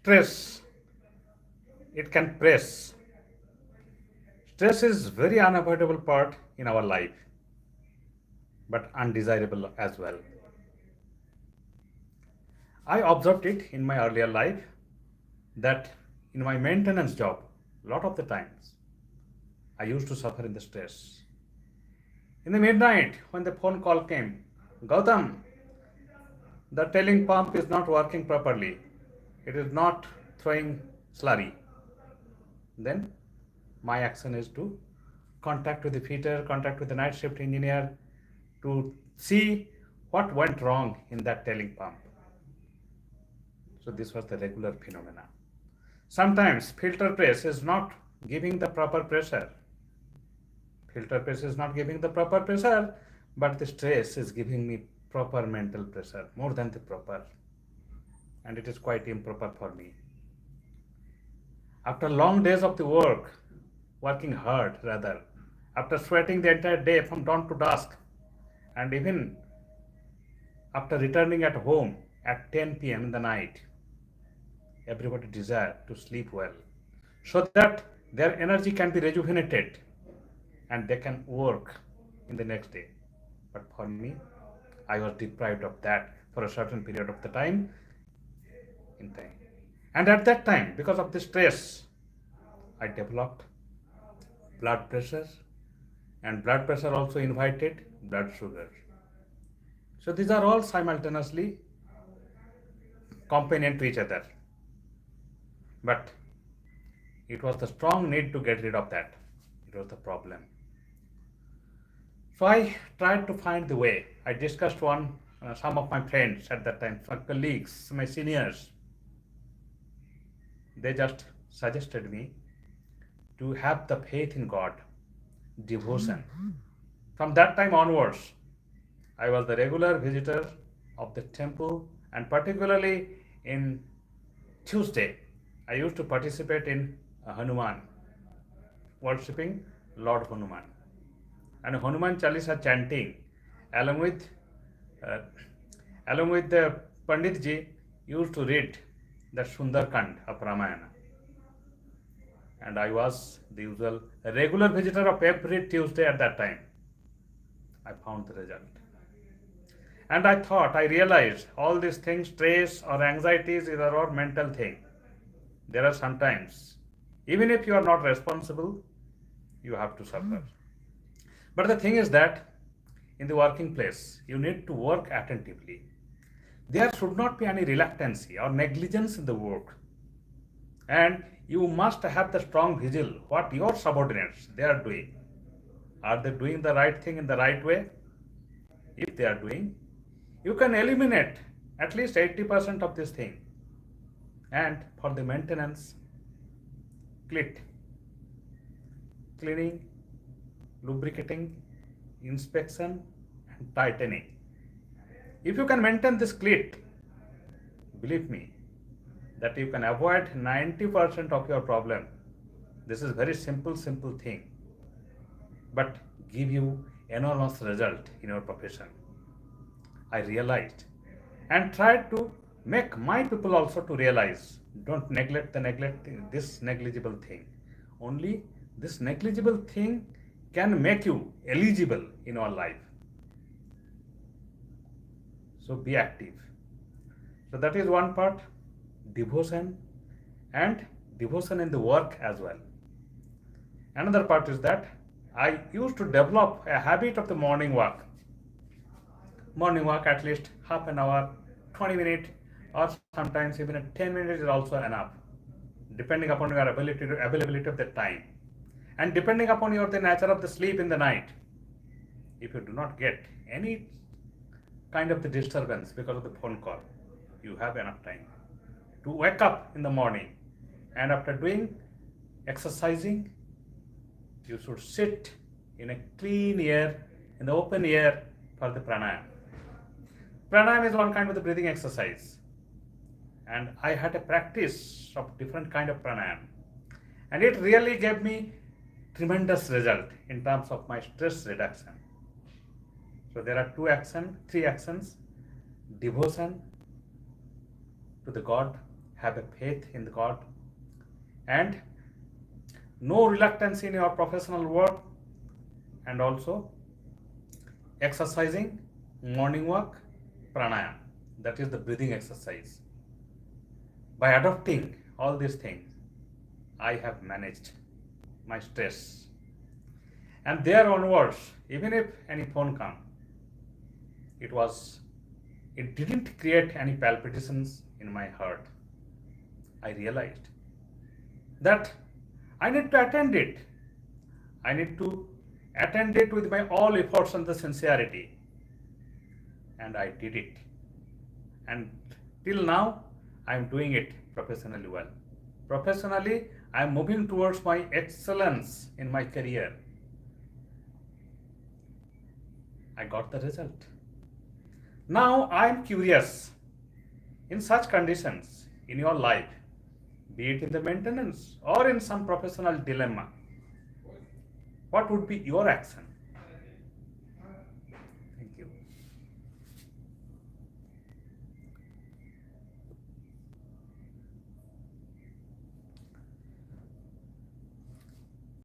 Stress, it can press. Stress is very unavoidable part in our life, but undesirable as well. I observed it in my earlier life that in my maintenance job, a lot of the times, I used to suffer in the stress. In the midnight, when the phone call came, Gautam, the tailing pump is not working properly. It is not throwing slurry. Then my action is to contact with the fitter, contact with the night shift engineer to see what went wrong in that tailing pump. So this was the regular phenomena. Sometimes filter press is not giving the proper pressure. Filter press is not giving the proper pressure, but the stress is giving me proper mental pressure, more than the proper. And it is quite improper for me. After long days of the working hard rather, after sweating the entire day from dawn to dusk, and even after returning at home at 10 p.m. in the night, everybody desire to sleep well so that their energy can be rejuvenated and they can work in the next day. But for me, I was deprived of that for a certain period of the time in time. And at that time, because of the stress, I developed blood pressure, and blood pressure also invited blood sugar. So these are all simultaneously component to each other. But it was the strong need to get rid of that. It was the problem. So I tried to find the way. I discussed some of my friends at that time, some colleagues, my seniors. They just suggested me to have the faith in God, devotion. From that time onwards, I was the regular visitor of the temple, and particularly in Tuesday, I used to participate in Hanuman, worshipping Lord Hanuman, and Hanuman Chalisa chanting, along with uh, along with the Pandit ji used to read the Sundarkand of Ramayana, and I was the usual regular visitor of every Tuesday at that time. I found the result. And I realized all these things, stress or anxieties, is our mental thing. There are sometimes, even if you are not responsible, you have to suffer. But the thing is that in the working place, you need to work attentively. There should not be any reluctancy or negligence in the work. And you must have the strong vigil what your subordinates they are doing. Are they doing the right thing in the right way? If they are doing, you can eliminate at least 80% of this thing. And for the maintenance, clit, cleaning, lubricating, inspection, and tightening. If you can maintain this clit, believe me, that you can avoid 90% of your problem. This is very simple thing, but give you enormous result in your profession. I realized and tried to make my people also to realize don't neglect this negligible thing. Only this negligible thing can make you eligible in our life. So be active. So that is one part, devotion, and devotion in the work as well. Another part is that I used to develop a habit of the morning walk. Morning walk at least half an hour, 20 minutes, or sometimes even 10 minutes is also enough, depending upon your availability of the time, and depending upon the nature of the sleep in the night. If you do not get any kind of the disturbance because of the phone call, you have enough time to wake up in the morning, and after doing exercising, you should sit in a clean air, in the open air for the pranayam. Pranayam is one kind of the breathing exercise, and I had a practice of different kind of pranayam, and it really gave me tremendous result in terms of my stress reduction. So there are three actions: devotion to the God, have a faith in God, and no reluctance in your professional work, and also exercising, morning walk, pranayam, that is the breathing exercise. By adopting all these things, I have managed my stress. And there onwards, even if any phone come, it was it didn't create any palpitations in my heart. I realized that I need to attend it. I need to attend it with my all efforts and the sincerity. And I did it. And till now, I am doing it professionally well. Professionally, I am moving towards my excellence in my career. I got the result. Now I am curious, in such conditions in your life, be it in the maintenance or in some professional dilemma, what would be your action?